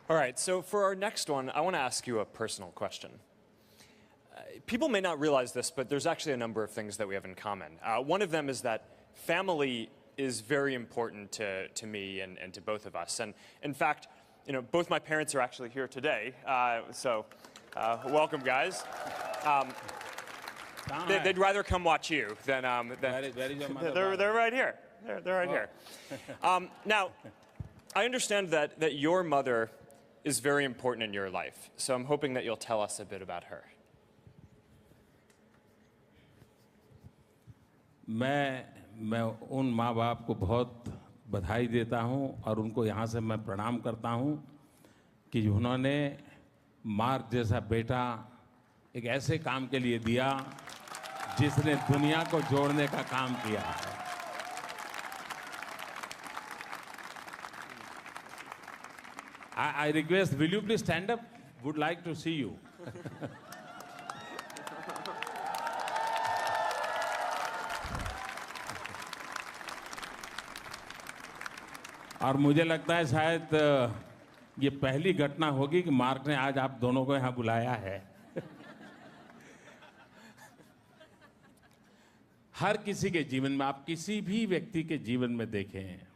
All right, so for our next one, I want to ask you a personal question. People may not realize this, but there's actually a number of things that we have in common. One of them is that family is very important to me and to both of us. And in fact, both my parents are actually here today, so welcome, guys. They'd rather come watch you than they're right here. They're right here. Now, I understand that your mother is very important in your life, so I'm hoping that you'll tell us a bit about her. मैं उन माँ बाप को बहुत बधाई देता हूँ और उनको यहाँ से मैं प्रणाम करता हूँ कि उन्होंने मार्क जैसा बेटा एक ऐसे काम के लिए दिया जिसने दुनिया को जोड़ने का काम किया है। I request, will you please stand up? Would like to see you. और मुझे लगता है शायद ये पहली घटना होगी कि मार्क ने आज आप दोनों को यहाँ बुलाया है। हर किसी के जीवन में, आप किसी भी व्यक्ति के जीवन में देखें,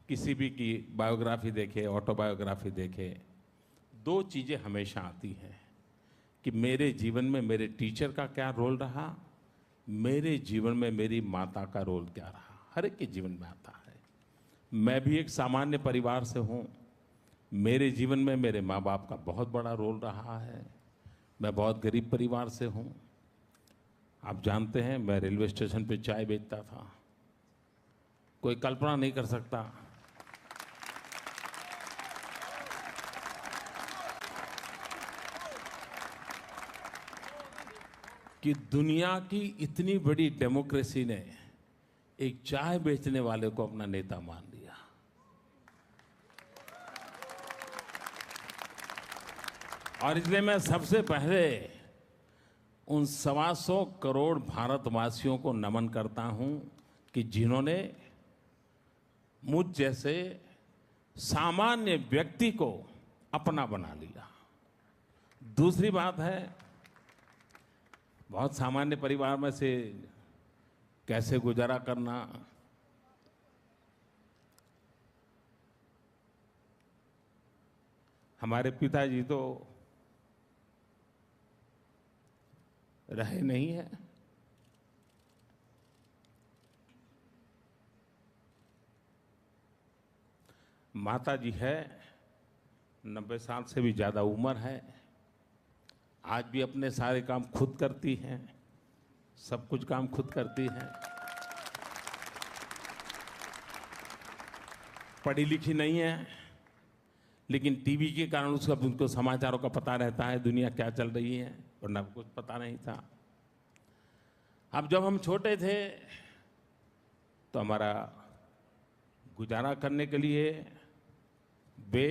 किसी भी की बायोग्राफी देखें, ऑटोबायोग्राफी देखें, दो चीज़ें हमेशा आती हैं कि मेरे जीवन में मेरे टीचर का क्या रोल रहा, मेरे जीवन में मेरी माता का रोल क्या रहा। हर एक के जीवन में आता है। मैं भी एक सामान्य परिवार से हूँ। मेरे जीवन में मेरे माँ बाप का बहुत बड़ा रोल रहा है। मैं बहुत गरीब परिवार से हूँ। आप जानते हैं, मैं रेलवे स्टेशन पे चाय बेचता था। कोई कल्पना नहीं कर सकता कि दुनिया की इतनी बड़ी डेमोक्रेसी ने एक चाय बेचने वाले को अपना नेता मान लिया। और इसलिए मैं सबसे पहले उन 125 करोड़ भारतवासियों को नमन करता हूं कि जिन्होंने मुझ जैसे सामान्य व्यक्ति को अपना बना लिया। दूसरी बात है, बहुत सामान्य परिवार में से कैसे गुजारा करना, हमारे पिताजी तो रहे नहीं है। माता जी है, 90 साल से भी ज़्यादा उम्र है। आज भी अपने सारे काम खुद करती हैं, सब कुछ काम खुद करती हैं। पढ़ी लिखी नहीं है, लेकिन टीवी के कारण उनको समाचारों का पता रहता है, दुनिया क्या चल रही है, वरना कुछ पता नहीं था। अब जब हम छोटे थे तो हमारा गुजारा करने के लिए वे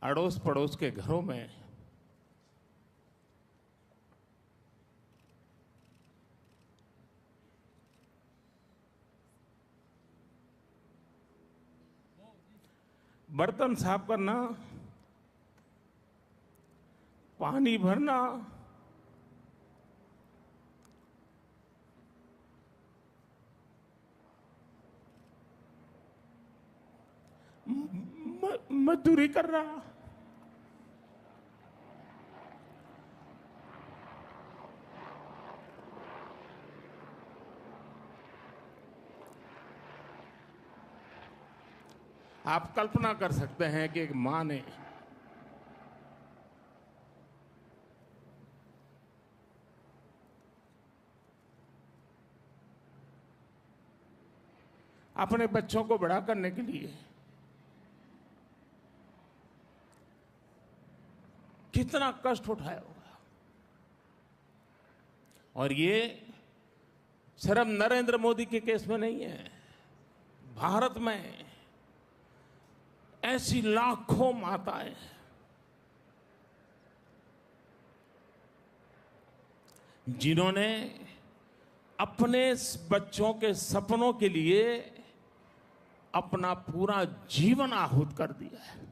अड़ोस पड़ोस के घरों में बर्तन साफ करना, पानी भरना, मजदूरी करना, आप कल्पना कर सकते हैं कि एक मां ने अपने बच्चों को बड़ा करने के लिए कितना कष्ट उठाया होगा। और ये सिर्फ नरेंद्र मोदी के केस में नहीं है, भारत में ऐसी लाखों माताएं जिन्होंने अपने बच्चों के सपनों के लिए अपना पूरा जीवन आहूत कर दिया है।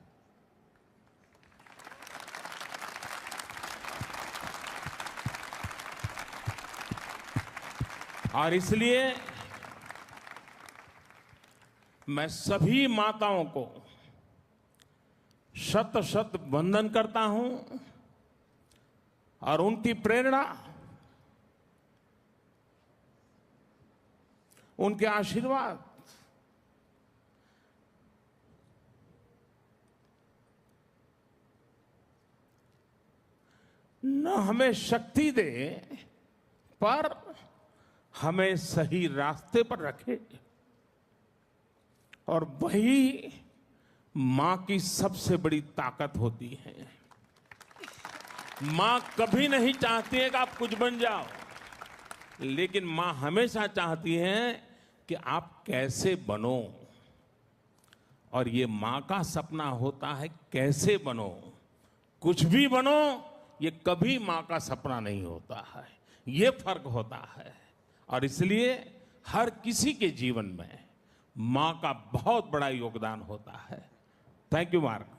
और इसलिए मैं सभी माताओं को शत शत वंदन करता हूं और उनकी प्रेरणा, उनके आशीर्वाद न हमें शक्ति दे पर हमें सही रास्ते पर रखे। और वही मां की सबसे बड़ी ताकत होती है। मां कभी नहीं चाहती है कि आप कुछ बन जाओ, लेकिन मां हमेशा चाहती है कि आप कैसे बनो। और ये मां का सपना होता है कैसे बनो। कुछ भी बनो, ये कभी मां का सपना नहीं होता है। ये फर्क होता है। और इसलिए हर किसी के जीवन में मां का बहुत बड़ा योगदान होता है। Thank you mark.